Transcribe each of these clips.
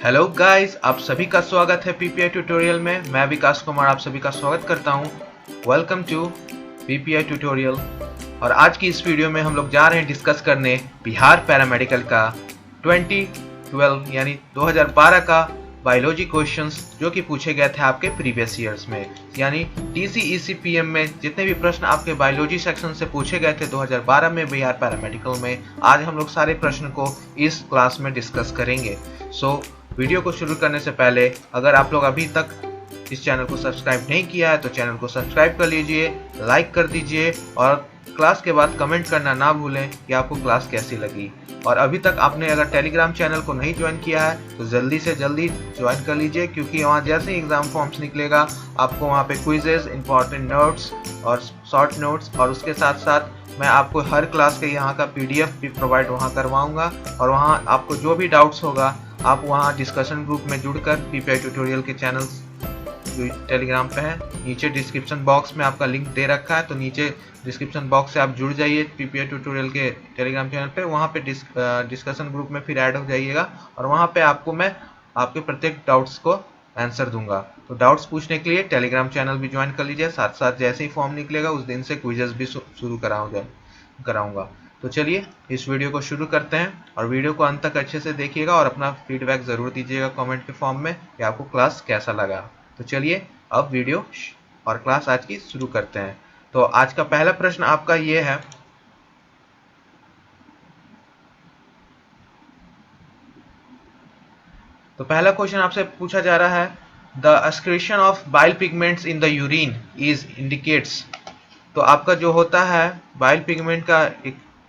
Hello guys, आप सभी का स्वागत है पीपीआई ट्यूटोरियल में। मैं विकास कुमार आप सभी का स्वागत करता हूं। Welcome to PPI tutorial. और आज की इस वीडियो में हम लोग जा रहे हैं डिस्कस करने बिहार पैरामेडिकल का 2012 यानी 2012 का बायोलॉजी क्वेश्चंस जो कि पूछे गए थे आपके प्रीवियस ईयर्स में, यानी टीसीईसीपीएम में जितने भी प्रश्न आपके बायोलॉजी सेक्शन से पूछे गए थे 2012 में बिहार पैरामेडिकल में, आज हम लोग सारे प्रश्न को इस क्लास में डिस्कस करेंगे। वीडियो को शुरू करने से पहले अगर आप लोग अभी तक इस चैनल को सब्सक्राइब नहीं किया है तो चैनल को सब्सक्राइब कर लीजिए, लाइक कर दीजिए और क्लास के बाद कमेंट करना ना भूलें कि आपको क्लास कैसी लगी। और अभी तक आपने अगर टेलीग्राम चैनल को नहीं ज्वाइन किया है तो जल्दी से जल्दी ज्वाइन कर लीजिए, क्योंकि वहाँ जैसे ही एग्जाम फॉर्म्स निकलेगा आपको वहाँ पे क्विजेज, इंपॉर्टेंट नोट्स और शॉर्ट नोट्स, और उसके साथ साथ मैं आपको हर क्लास के यहाँ का पीडीएफ भी प्रोवाइड वहाँ करवाऊँगा। और वहाँ आपको जो भी डाउट्स होगा आप वहाँ डिस्कशन ग्रुप में जुड़कर पीपीआई ट्यूटोरियल के चैनल जो टेलीग्राम पे है, नीचे डिस्क्रिप्शन बॉक्स में आपका लिंक दे रखा है, तो नीचे डिस्क्रिप्शन बॉक्स से आप जुड़ जाइए पीपीआई ट्यूटोरियल के टेलीग्राम चैनल पे। वहाँ पे डिस्कशन ग्रुप में फिर ऐड हो जाइएगा और वहाँ पे आपको मैं आपके प्रत्येक डाउट्स को आंसर दूंगा। तो डाउट्स पूछने के लिए टेलीग्राम चैनल भी ज्वाइन कर लीजिए। साथ साथ जैसे ही फॉर्म निकलेगा उस दिन से क्विजेस भी शुरू कराऊंगा। तो चलिए इस वीडियो को शुरू करते हैं और वीडियो को अंत तक अच्छे से देखिएगा और अपना फीडबैक ज़रूर दीजिएगा कमेंट के फॉर्म में कि आपको क्लास कैसा लगा। तो चलिए अब वीडियो और क्लास आज की शुरू करते हैं। तो आज का पहला प्रश्न आपका ये है, तो पहला क्वेश्चन आपसे पूछा जा रहा है, the excretion of bile pigments in the urine is indicates. तो आपका जो होता है बाइल पिगमेंट का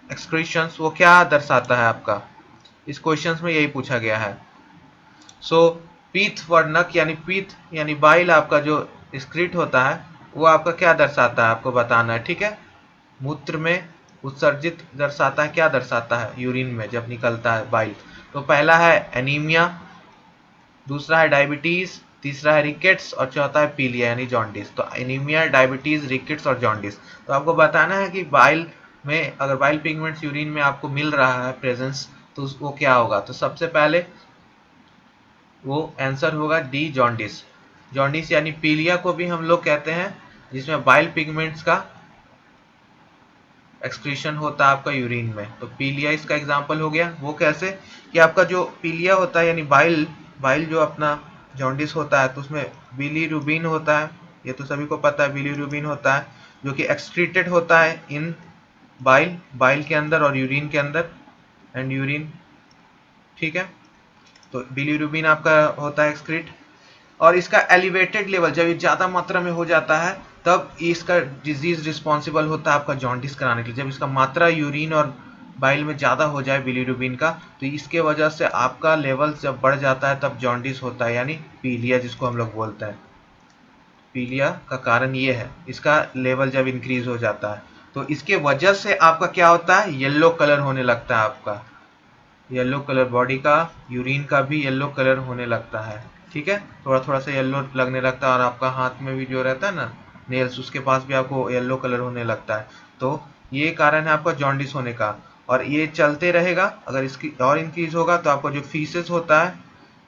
एक्सक्रीशंस वो क्या दर्शाता है आपका, इस क्वेश्चन में यही पूछा गया है। सो पीथ वर्णक यानी पीथ यानी बाइल आपका जो स्क्रिट होता है वो आपका क्या दर्शाता है आपको बताना है, ठीक है। मूत्र में उत्सर्जित दर्शाता है, क्या दर्शाता है यूरिन में जब निकलता है बाइल। तो पहला है एनीमिया, दूसरा है डायबिटीज, तीसरा है रिकेट्स और चौथा है पीलिया यानी जॉन्डिस। तो एनीमिया, डायबिटीज, रिकेट्स और जॉन्डिस। तो आपको बताना है कि बाइल में अगर बाइल पिगमेंट्स यूरिन में आपको मिल रहा है प्रेजेंस तो वो क्या होगा। तो सबसे पहले वो आंसर होगा डी, जॉन्डिस। जॉन्डिस यानी पीलिया को भी हम लोग कहते हैं, जिसमें बाइल पिगमेंट्स का एक्सक्रीशन होता है आपका यूरिन में। तो पीलिया इसका एग्जांपल हो गया। वो कैसे कि आपका जो पीलिया होता है यानी बाइल बाइल जो अपना जॉन्डिस होता है तो उसमें बिलीरुबिन होता है, ये तो सभी को पता है बिलीरुबिन होता है, जो कि एक्सक्रीटेड होता है इन बाइल बाइल के अंदर और यूरिन के अंदर एंड यूरिन, ठीक है। तो बिलीरुबिन आपका होता है एक्सक्रीट, और इसका एलिवेटेड लेवल जब ये ज़्यादा मात्रा में हो जाता है तब इसका डिजीज रिस्पॉन्सिबल होता है आपका जॉन्डिस कराने के लिए। जब इसका मात्रा यूरिन और बाइल में ज़्यादा हो जाए बिलीरुबिन का, तो इसके वजह से आपका लेवल जब बढ़ जाता है तब जॉन्डिस होता है यानी पीलिया जिसको हम लोग बोलते हैं। पीलिया का कारण ये है, इसका लेवल जब इंक्रीज हो जाता है तो इसके वजह से आपका क्या होता है, येलो कलर होने लगता है आपका, येलो कलर बॉडी का, यूरिन का भी येलो कलर होने लगता है, ठीक है। थोड़ा थोड़ा सा येलो लगने लगता है और आपका हाथ में भी जो रहता है ना नेल्स, उसके पास भी आपको येलो कलर होने लगता है। तो ये कारण है आपका जॉन्डिस होने का, और ये चलते रहेगा। अगर इसकी और इंक्रीज होगा तो आपका जो फीसेस होता है,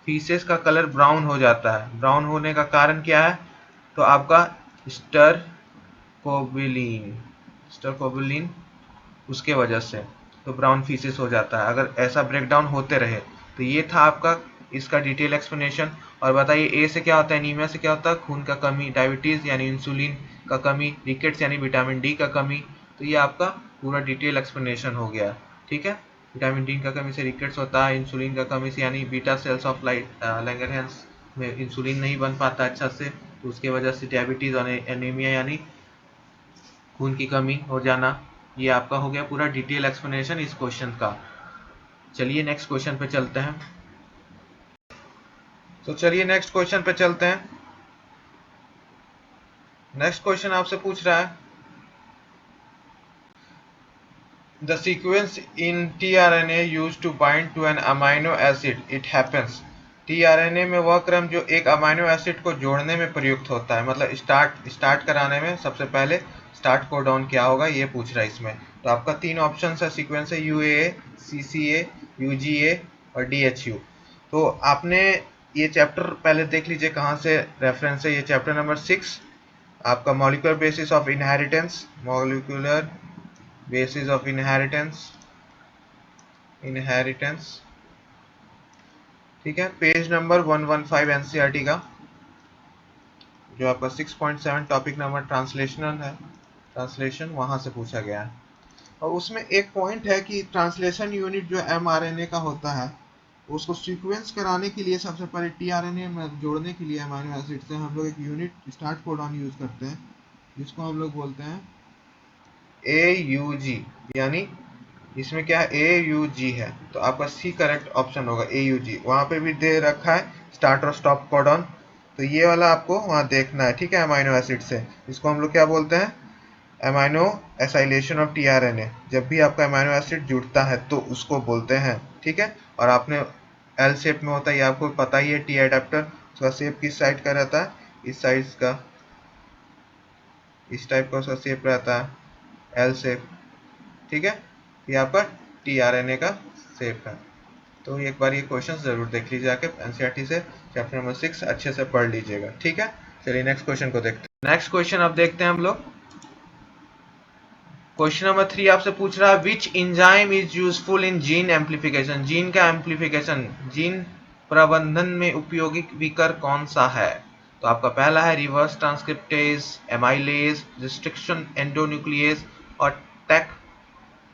फीसेस का कलर ब्राउन हो जाता है। ब्राउन होने का कारण क्या है, तो आपका स्टर कोबिलिन, स्टर कोबिलिन उसके वजह से तो ब्राउन फीसेस हो जाता है अगर ऐसा ब्रेकडाउन होते रहे। तो ये था आपका इसका डिटेल एक्सप्लेनेशन। और बताइए ए से क्या होता है, एनीमिया से क्या होता है, खून का कमी, डायबिटीज यानी इंसुलिन का कमी, रिकेट्स यानी विटामिन डी का कमी। तो ये आपका पूरा डिटेल एक्सप्लेनेशन हो गया, ठीक है। विटामिन डी का कमी से रिकेट्स होता है, इंसुलिन का कमी से यानी beta cells of light Langerhans में इंसुलिन नहीं बन पाता अच्छा से, तो उसके वजह से डायबिटीज और एनीमिया यानी खून की कमी हो जाना। ये आपका हो गया पूरा डिटेल एक्सप्लेनेशन इस क्वेश्चन का। चलिए नेक्स्ट क्वेश्चन पे चलते हैं। तो चलिए नेक्स्ट क्वेश्चन पे चलते हैं। नेक्स्ट क्वेश्चन आपसे पूछ रहा है, the sequence in tRNA used to bind to an amino acid it happens. tRNA में वह क्रम जो एक अमाइनो एसिड को जोड़ने में प्रयुक्त होता है, मतलब स्टार्ट कराने में सबसे पहले स्टार्ट कोडॉन क्या होगा ये पूछ रहा है इसमें। तो आपका तीन ऑप्शन है सीक्वेंस है, UAA, CCA, UGA और DHU। तो आपने ये चैप्टर पहले देख लीजिए कहाँ से रेफरेंस है। ये चैप्टर नंबर 6 आपका molecular basis of inheritance, molecular basis of inheritance, inheritance, ठीक है, पेज नंबर 115 एनसीईआरटी का, जो आपका 6.7 टॉपिक नंबर ट्रांसलेशनल है, ट्रांसलेशन वहां से पूछा गया है। और उसमें एक पॉइंट है कि ट्रांसलेशन यूनिट जो एमआरएनए का होता है, उसको सीक्वेंस कराने के लिए सबसे पहले टीआरएनए में जोड़ने के लिए अमीनो एसिड से हम लोग एक यूनिट स्टार्ट कोडॉन यूज करते हैं, जिसको हम लोग बोलते हैं AUG, यानी इसमें क्या है, AUG है, तो आपका सी करेक्ट ऑप्शन होगा AUG। वहां पे भी दे रखा है स्टार्ट और स्टॉप कोडॉन, तो ये वाला आपको वहां देखना है, ठीक है। अमीनो एसिड से इसको हम लोग क्या बोलते हैं, अमीनो एसाइलेशन ऑफ टीआरएनए। जब भी आपका अमीनो एसिड जुड़ता है तो उसको बोलते हैं, ठीक है। और आपने एल शेप में होता है, ये आपको पता ही है, टी एडेप्टर, उसका शेप किस साइड का रहता है, इस साइड का, इस टाइप का उसका शेप रहता है, एल शेप, ठीक है। ये आपका टीआरएनए का शेप है। तो एक बार ये क्वेश्चन जरूर देख लीजिए आके एनसीईआरटी से, चैप्टर नंबर 6 अच्छे से पढ़ लीजिएगा, ठीक है। चलिए नेक्स्ट क्वेश्चन को देखते हैं। नेक्स्ट क्वेश्चन अब देखते हैं हम लोग। क्वेश्चन नंबर 3 आपसे पूछ रहा है which enzyme is useful in gene amplification. Gene का एम्प्लीफिकेशन, जीन प्रबंधन में उपयोगी विकर कौन सा है। तो आपका पहला है reverse transcriptase, amylase, restriction endonuclease और टैक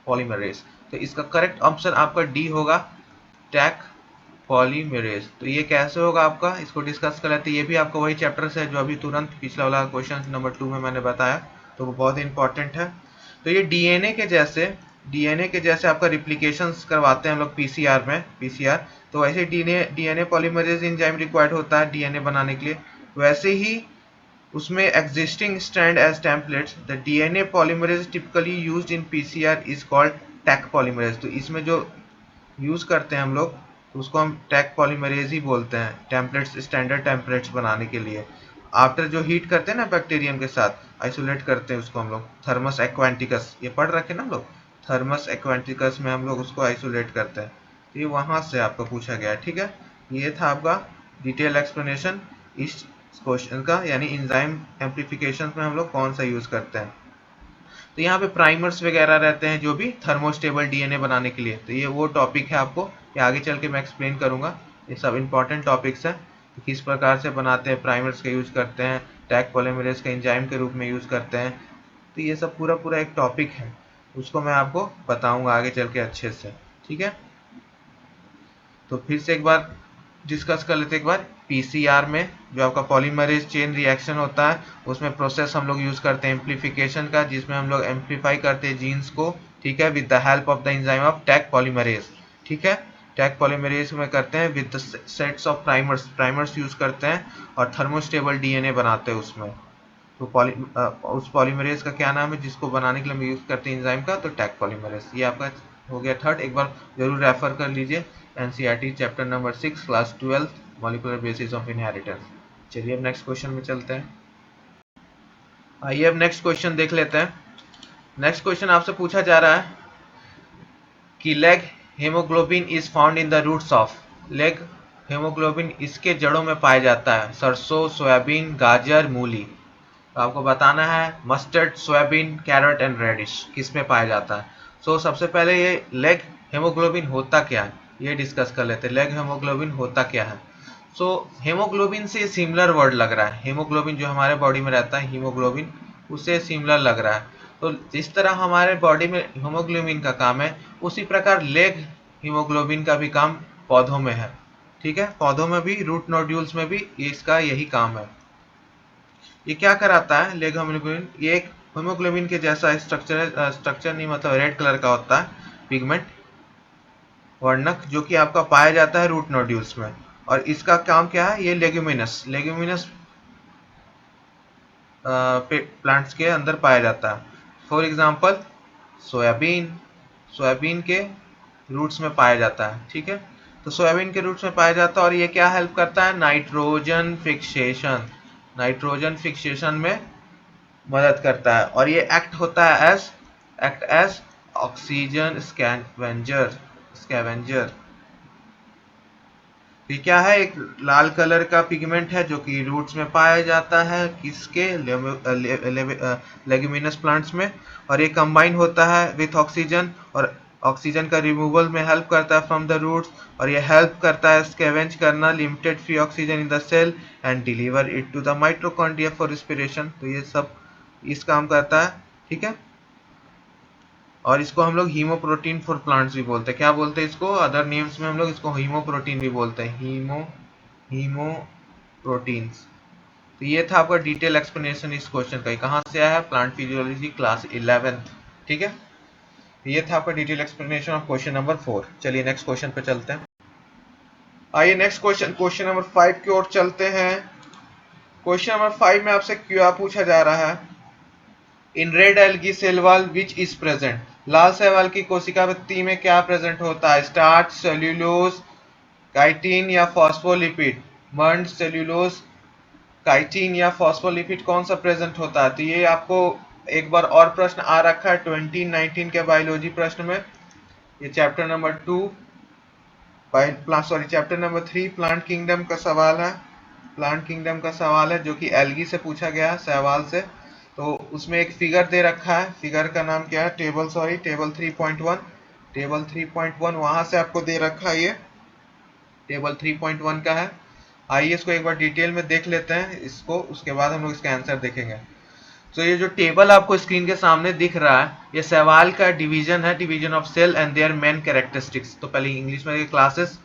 पॉलीमरेज। तो इसका करेक्ट ऑप्शन आपका डी होगा, टैक पॉलीमरेज। तो ये कैसे होगा आपका, इसको डिस्कस कर लेते हैं। ये भी आपका वही चैप्टर से जो अभी तुरंत पिछला वाला क्वेश्चन नंबर 2 में मैंने बताया, तो वो बहुत इंपॉर्टेंट है। तो ये डीएनए के जैसे आपका रिप्लिकेशंस करवाते हैं हम लोग पीसीआर में, पीसीआर। तो वैसे डीएनए पॉलीमरेज एंजाइम रिक्वायर्ड होता है डीएनए बनाने के लिए। वैसे ही उसमें existing strand as templates, the DNA polymerase typically used in PCR is called Taq polymerase. तो इसमें जो यूज करते हैं हम लोग, तो उसको हम टैक पॉलीमरेज ही बोलते हैं, टेम्पलेट्स, स्टैंडर्ड टेम्पलेट्स बनाने के लिए। आफ्टर जो हीट करते हैं ना बैक्टीरियम के साथ, आइसोलेट करते हैं उसको हम लोग, थर्मस एक्वेंटिकस, ये पढ़ रखे ना हम लोग, थर्मस एक्वेंटिकस में हम लोग उसको आइसोलेट करते हैं। तो ये वहां से आपका पूछा गया है, ठीक है। ये था आपका डिटेल एक्सप्लेनेशन इस क्वेश्चन का, यानी एंजाइम एम्प्लीफिकेशन में हम लोग कौन सा यूज करते हैं। तो यहाँ पे प्राइमर्स वगैरह रहते हैं जो भी थर्मोस्टेबल डीएनए बनाने के लिए, तो ये वो टॉपिक है, आपको ये आगे चल के मैं एक्सप्लेन करूंगा। ये सब इंपॉर्टेंट टॉपिक्स हैं, तो किस प्रकार से बनाते हैं, प्राइमर्स का यूज करते हैं, टैग पॉलीमरेज का एंजाइम के रूप में यूज करते हैं। तो ये सब पूरा पूरा एक टॉपिक है, उसको मैं आपको बताऊंगा आगे चल के अच्छे से, ठीक है। तो फिर से एक बार डिस्कस कर लेते हैं। एक बार पीसीआर में जो आपका पॉलीमरेज चेन रिएक्शन होता है, उसमें प्रोसेस हम लोग यूज करते हैं एम्प्लीफिकेशन का, जिसमें हम लोग एम्प्लीफाई करते हैं जीन्स को, ठीक है, with the help of the enzyme of tag polymerase, ठीक है। टैग पॉलीमरेज में करते हैं with the sets of primers, primers use करते हैं और थर्मोस्टेबल डीएनए बनाते हैं उसमें। तो उस पॉलीमरेज का क्या नाम है जिसको बनाने के लिए हम यूज करते हैं एंजाइम का, तो टैग पॉलीमरेज। ये आपका हो गया थर्ड, एक बार जरूर रेफर कर लीजिए NCERT chapter number 6 class 12 molecular basis of inheritance. चलिए अब नेक्स्ट क्वेश्चन में चलते हैं। आइए अब नेक्स्ट क्वेश्चन देख लेते हैं। नेक्स्ट क्वेश्चन आपसे पूछा जा रहा है कि leg haemoglobin is found in the roots of. Leg haemoglobin इसके जड़ों में पाया जाता है, सरसों, सोयाबीन, गाजर, मूली। तो आपको बताना है mustard, soybean, carrot and radish किस में पाया जाता है। सो सबसे पहले ये लेग हेमोग्लोबिन होता क्या है, ये डिस्कस कर लेते हैं। लेग हेमोग्लोबिन होता क्या है। सो हेमोग्लोबिन से सिमिलर वर्ड लग रहा है, हेमोग्लोबिन जो हमारे बॉडी में रहता है, हीमोग्लोबिन, उससे सिमिलर लग रहा है। तो जिस तरह हमारे बॉडी में हीमोग्लोबिन का काम है, उसी प्रकार लेग हीमोग्लोबिन का भी काम पौधों में है, ठीक है। पौधों में भी, रूट नोड्यूल्स में भी इसका यही काम है। ये क्या कराता है लेग हेमोग्लोबिन, ये एक हेमोग्लोबिन के जैसा स्ट्रक्चर है, स्ट्रक्चर नहीं मतलब रेड कलर का होता है पिगमेंट, वर्णक, जो कि आपका पाया जाता है रूट नोड्यूल्स में। और इसका काम क्या है, ये लेग्यूमिनस, लेग्यूमिनस प्लांट्स के अंदर पाया जाता है। फॉर एग्जांपल सोयाबीन, सोयाबीन के रूट्स में पाया जाता है, ठीक है। तो सोयाबीन के रूट्स में पाया जाता है, और ये क्या हेल्प करता है, नाइट्रोजन फिक्सेशन, नाइट्रोजन फिक्सेशन में मदद करता है। और ये act as oxygen scavenger, scavenger, ये क्या है, एक लाल कलर का पिगमेंट है जो कि रूट्स में पाया जाता है, किसके, लेग्यूमिनस प्लांट्स में, और ये कंबाइन होता है विथ ऑक्सीजन, और ऑक्सीजन का रिमूवल में हेल्प करता है फ्रॉम द रूट्स, और ये हेल्प करता है स्कैवेंज करना limited free oxygen in the cell and deliver it to the mitochondria for respiration. तो ये सब इस काम करता है, ठीक है। और इसको हम लोग हीमोप्रोटीन फॉर प्लांट्स भी बोलते हैं। क्या बोलते हैं इसको, अदर नेम्स में हम लोग इसको हीमोप्रोटीन भी बोलते हैं, हीमोप्रोटीन्स। तो ये था आपका डिटेल एक्सप्लेनेशन इस क्वेश्चन का। कहाँ से आया है, प्लांट फिजियोलॉजी क्लास 11th, ठीक है। ये था आपका detail explanation of question number 4। चलिए नेक्स्ट क्वेश्चन पे चलते हैं। आइए नेक्स्ट क्वेश्चन, क्वेश्चन नंबर 5 की ओर चलते हैं। क्वेश्चन नंबर 5 में आपसे क्या पूछा जा रहा है, in red algae cell wall which is present, लाल शैवाल की कोशिका भित्ति में क्या प्रेजेंट होता है, स्टार्च, सेल्यूलोज, काइटिन या फॉस्फोलिपिड। मर्न, सेल्यूलोज, काइटिन या फॉस्फोलिपिड कौन सा प्रेजेंट होता है। तो ये आपको एक बार और प्रश्न आ रखा है 2019 के बायोलॉजी प्रश्न में। ये chapter number 2 chapter number 3 plant kingdom का सवाल है। प्लांट किंगडम का सवाल है जो कि एल्गी से पूछा गया है, शैवाल से। तो उसमें एक फिगर दे रखा है, फिगर का नाम क्या है, टेबल 3.1, टेबल 3.1 वहां से आपको दे रखा है, ये टेबल 3.1 का है। आइए इसको एक बार डिटेल में देख लेते हैं इसको, उसके बाद हम लोग इसका आंसर देखेंगे। तो ये जो टेबल आपको स्क्रीन के सामने दिख रहा है, ये सवाल का डिवीजन है, division of cell and their main characteristics. तो पहले इंग्लिश में क्लासेस,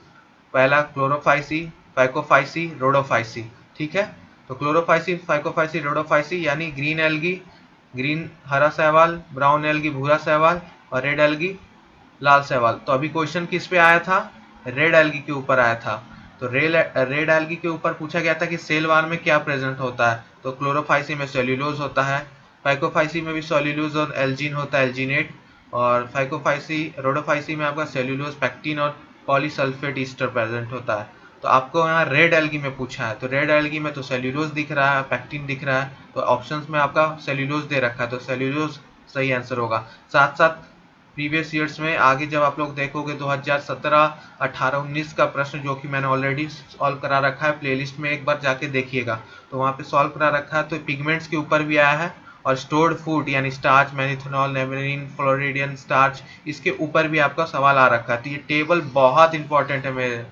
पहला क्लोरोफाइसी, फाइकोफाइसी, रोडोफाइसी, ठीक है। तो क्लोरोफाइसी, फाइकोफाइसी, रोडोफाइसी यानी ग्रीन एल्गी, ग्रीन हरा शैवाल, ब्राउन एल्गी भूरा शैवाल, और रेड एल्गी लाल शैवाल। तो अभी क्वेश्चन किस पे आया था, रेड एल्गी के ऊपर आया था। तो रेड एल्गी के ऊपर पूछा गया था कि सेल वाल में क्या प्रेजेंट होता है। तो क्लोरोफाइसी में सेल्यूलोज होता है, फाइकोफाइसी में भी सेल्यूलोज और एल्जीन होता है, एल्जीनेट, और फाइकोफाइसी रोडोफाइसी में आपका सेल्यूलोज, पैक्टिन और पॉलीसल्फेट ईस्टर प्रेजेंट होता है। तो आपको यहाँ रेड एल्गी में पूछा है, तो रेड एल्गी में तो सेल्यूलोज दिख रहा है, पैक्टिन दिख रहा है, तो ऑप्शंस में आपका सेल्यूलोज दे रखा है, तो सेल्यूलोज सही आंसर होगा। साथ साथ प्रीवियस ईयर्स में आगे जब आप लोग देखोगे 2017, 18, 19 का प्रश्न जो कि मैंने ऑलरेडी सॉल्व करा रखा है, प्लेलिस्ट में एक बार जाके देखिएगा, तो वहाँ पे सॉल्व करा रखा है। तो पिगमेंट्स के ऊपर भी आया है, और स्टोर्ड फूड यानी स्टार्च, मैनिथेनॉल, नेमेरिन, फ्लोरिडियन स्टार्च, इसके ऊपर भी आपका सवाल आ रखा है। तो ये टेबल बहुत इंपॉर्टेंट है मेरे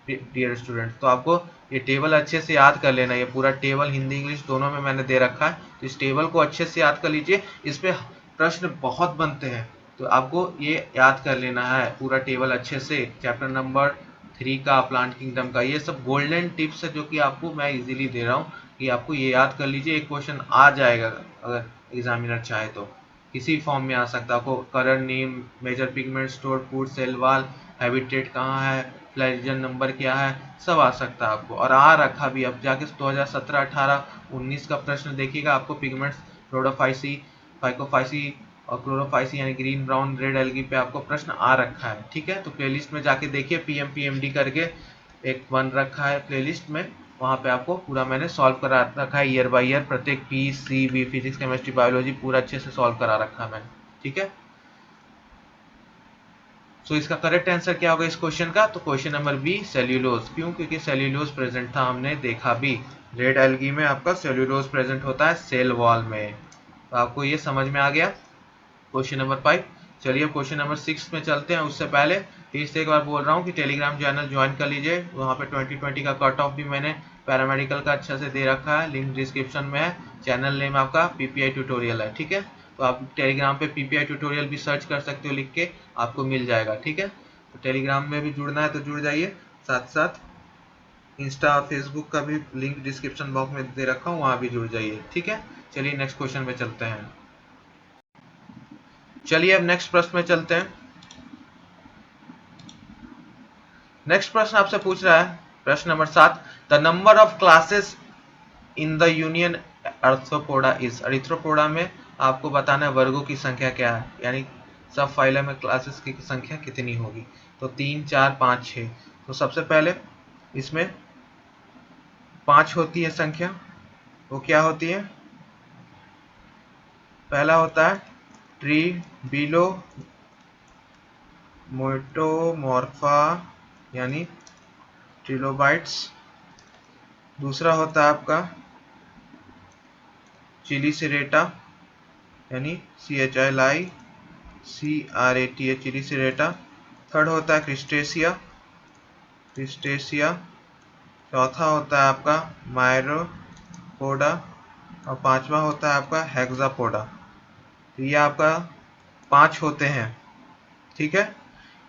डियर स्टूडेंट। तो आपको ये टेबल अच्छे से याद कर लेना, ये पूरा टेबल हिंदी इंग्लिश दोनों में मैंने दे रखा है, तो इस टेबल को अच्छे से याद कर लीजिए, इस पे प्रश्न बहुत बनते हैं। तो आपको ये याद कर लेना है पूरा टेबल अच्छे से, चैप्टर नंबर 3 का, प्लांट किंगडम का। ये सब गोल्डन टिप्स है जो कि आपको मैं इजीली दे रहा हूँ कि आपको ये याद कर लीजिए, एक क्वेश्चन आ जाएगा अगर एग्जामिनर चाहे तो, किसी फॉर्म में आ सकता है। आपको colour name, major pigment, stored food, cell wall, habitat कहाँ है, फ्लैजियन नंबर क्या है, सब आ सकता है आपको, और आ रखा भी। अब जाके 2017, 18, 19 का प्रश्न देखिएगा, आपको पिगमेंट्स, रोडोफाइसी, फाइकोफाइसी और क्लोरोफाइसी यानी ग्रीन ब्राउन रेड एल्गी पे आपको प्रश्न आ रखा है, ठीक है। तो प्लेलिस्ट में जाके देखिए, पीएमडी करके एक बन रखा है प्लेलिस्ट में, वहाँ पे आपको पूरा मैंने सॉल्व करा रखा है, ईयर बाय ईयर प्रत्येक P C B, physics, chemistry, biology पूरा अच्छे से सॉल्व करा रखा है मैंने, ठीक है। सो इसका करेक्ट आंसर क्या होगा इस क्वेश्चन का, तो क्वेश्चन नंबर बी, सेल्यूलोज। क्यों, क्योंकि सेल्यूलोज प्रेजेंट था, हमने देखा भी, रेड एल्गी में आपका सेल्यूलोज प्रेजेंट होता है सेल वॉल में। तो आपको ये समझ में आ गया क्वेश्चन नंबर 5। चलिए क्वेश्चन नंबर 6 में चलते हैं। उससे पहले फिर से एक बार बोल रहा हूँ कि टेलीग्राम चैनल ज्वाइन कर लीजिए, वहाँ पे 2020 का कट ऑफ भी मैंने पैरामेडिकल का अच्छा से दे रखा है, लिंक डिस्क्रिप्शन में है। चैनल नेम आपका पीपीआई ट्यूटोरियल है, ठीक है। तो आप टेलीग्राम पे पीपीआई ट्यूटोरियल भी सर्च कर सकते हो, लिख के आपको मिल जाएगा, ठीक है। तो टेलीग्राम में भी जुड़ना है तो जुड़ जाइए, साथ साथ इंस्टा और फेसबुक का भी लिंक डिस्क्रिप्शन बॉक्स में दे रखा हूँ, वहाँ भी जुड़ जाइए, ठीक है। चलिए नेक्स्ट क्वेश्चन पे चलते हैं। चलिए अब नेक्स्ट प्रश्न में चलते हैं। नेक्स्ट प्रश्न आपसे पूछ रहा है, प्रश्न number 7, the number of classes in the union Arthropoda is. Arthropoda में आपको बताना है वर्गों की संख्या क्या है, यानी सब फाइलम में क्लासेस की संख्या कितनी होगी। तो 3, 4, 5, 6। तो सबसे पहले इसमें 5 होती है संख्या, वो क्या होती है, पहला होता है ट्री बिलो मोटोमॉर्फा यानी ट्रिलोबाइट्स। दूसरा होता है आपका चिलीसेरेटा यानी CHILICRATA चिलीसेरेटा। थर्ड होता है क्रिस्टेसिया। चौथा होता है आपका मायरोपोडा और पांचवा होता है आपका हेक्सापोडा। तो ये आपका 5 होते हैं, ठीक है।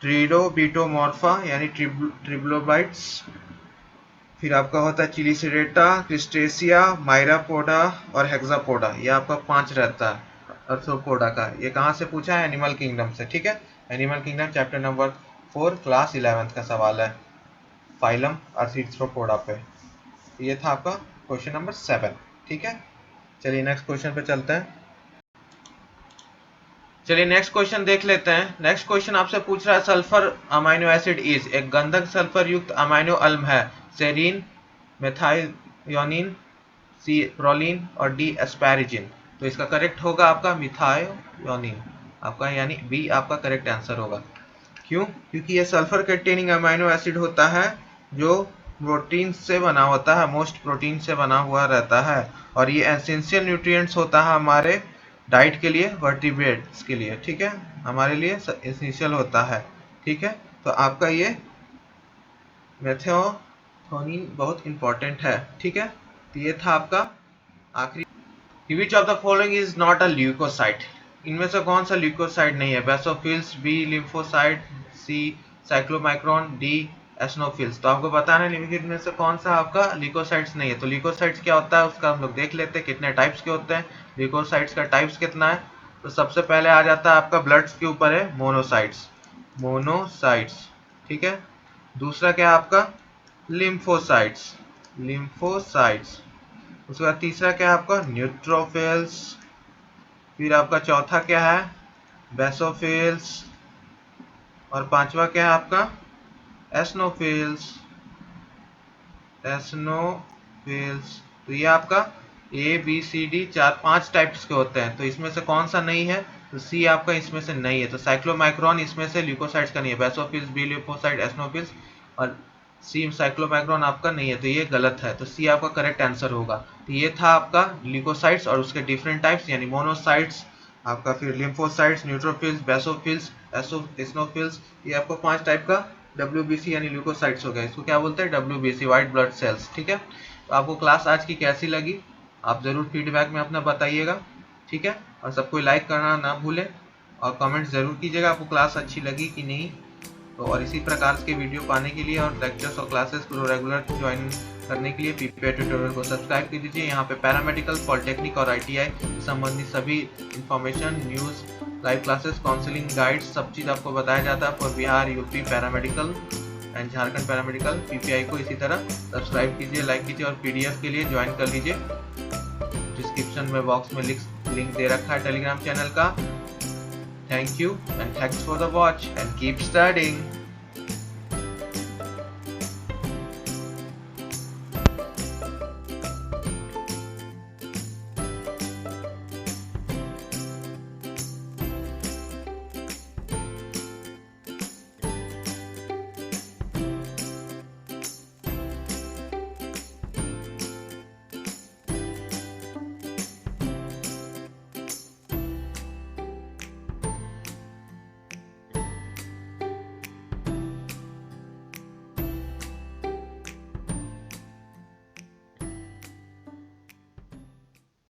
ट्रिडोबिटोमॉर्फा यानी ट्रिब्लोबाइट्स, फिर आपका होता है चिलीसेरेटा, क्रिस्टेसिया, मायरापोडा और हेक्सापोडा। ये आपका 5 रहता है अर्थ्रोपोडा का। ये कहाँ से पूछा है? एनिमल किंगडम से, ठीक है। Animal kingdom chapter number 4 class 11th का सवाल है, फाइलम अर्थ्रोपोडा पे। ये था आपका क्वेश्चन नंबर 7, ठीक है। चलिए नेक्स्ट क्वेश्चन पे चलते हैं। चलिए नेक्स्ट क्वेश्चन देख लेते हैं। नेक्स्ट क्वेश्चन आपसे पूछ रहा है सल्फर अमाइनो एसिड इज, एक गंधक सल्फर युक्त अमाइनो अम्ल है, सेरीन, मेथायोनिन, सी प्रोलिन और डी एस्पैरिजिन। तो इसका करेक्ट होगा आपका मिथायोनिन, आपका यानी बी आपका करेक्ट आंसर होगा। क्यों? क्योंकि ये सल्फर कंटेनिंग अमाइनो एसिड होता है जो प्रोटीन से बना होता है, मोस्ट प्रोटीन से बना हुआ रहता है, और ये एसेंशियल न्यूट्रिएंट्स होता है हमारे डाइट के लिए, वर्टिब्रेट्स के लिए, ठीक है, हमारे लिए एसेंशियल होता है, ठीक है। तो आपका ये मेथायोनिन बहुत इंपॉर्टेंट है, ठीक है। तो ये था आपका आखिरी। Which of the following is not a leukocyte? इनमें से कौन सा ल्यूकोसाइट नहीं है? बेसोफिल्स, बी लिम्फोसाइट, सी साइक्लोमाइक्रोन, डी एस्नोफिल्स। तो आपको बताना है इनमें से कौन सा आपका ल्यूकोसाइट्स नहीं है। तो ल्यूकोसाइट्स क्या होता है उसका हम लोग देख लेते हैं, कितने टाइप्स के होते हैं। ल्यूकोसाइट्स का टाइप्स कितना है? तो सबसे पहले आ जाता है आपका ब्लड्स के ऊपर है मोनोसाइट्स, ठीक है। दूसरा क्या है आपका लिम्फोसाइट्स। उसके बाद तीसरा क्या है आपका न्यूट्रोफिल्स। फिर आपका चौथा क्या है बेसोफिल्स, और पांचवा क्या है आपका एस्नोफिल्स। तो ये आपका ABCD 4-5 टाइप्स के होते हैं। तो इसमें से कौन सा नहीं है? तो सी आपका इसमें से नहीं है। तो साइक्लोमाइक्रोन इसमें से ल्यूकोसाइट्स का नहीं है। बेसोफिल्स, बी लिम्फोसाइट, एस्नोफिल्स और सी साइक्लोमाइक्रोन आपका नहीं है, तो ये गलत है। तो सी आपका करेक्ट आंसर होगा। तो ये था आपका ल्यूकोसाइट्स और उसके डिफरेंट टाइप्स, यानी मोनोसाइट्स आपका, फिर लिम्फोसाइट्स, न्यूट्रोफिल्स, बेसोफिल्स, एस्नोफिल्स। ये आपको 5 टाइप का WBC यानी ल्यूकोसाइट्स हो गया। इसको क्या बोलते हैं? WBC, व्हाइट ब्लड सेल्स, ठीक है। तो आपको क्लास आज की कैसी लगी आप जरूर फीडबैक में अपना बताइएगा, ठीक है। और सबको लाइक करना ना भूलें और कमेंट जरूर कीजिएगा आपको क्लास अच्छी लगी कि नहीं। तो और इसी प्रकार के वीडियो पाने के लिए और लेक्चर्स और क्लासेस को रेगुलर ज्वाइन करने के लिए PPI ट्यूटोरियल को सब्सक्राइब कर दीजिए। यहाँ पे पैरामेडिकल, पॉलिटेक्निक और ITI संबंधित सभी information, news, live classes, counselling guides, सब चीज़ आपको बताया जाता है for Bihar, UP paramedical and Jharkhand paramedical. PPI को इसी तरह सब्सक्राइब कीजिए, लाइक कीजिए और PDF के लिए ज्वाइन कर लीजिए। डिस्क्रिप्शन में बॉक्स में लिंक दे रखा है टेलीग्राम चैनल का। Thank you and thanks for the watch and keep studying.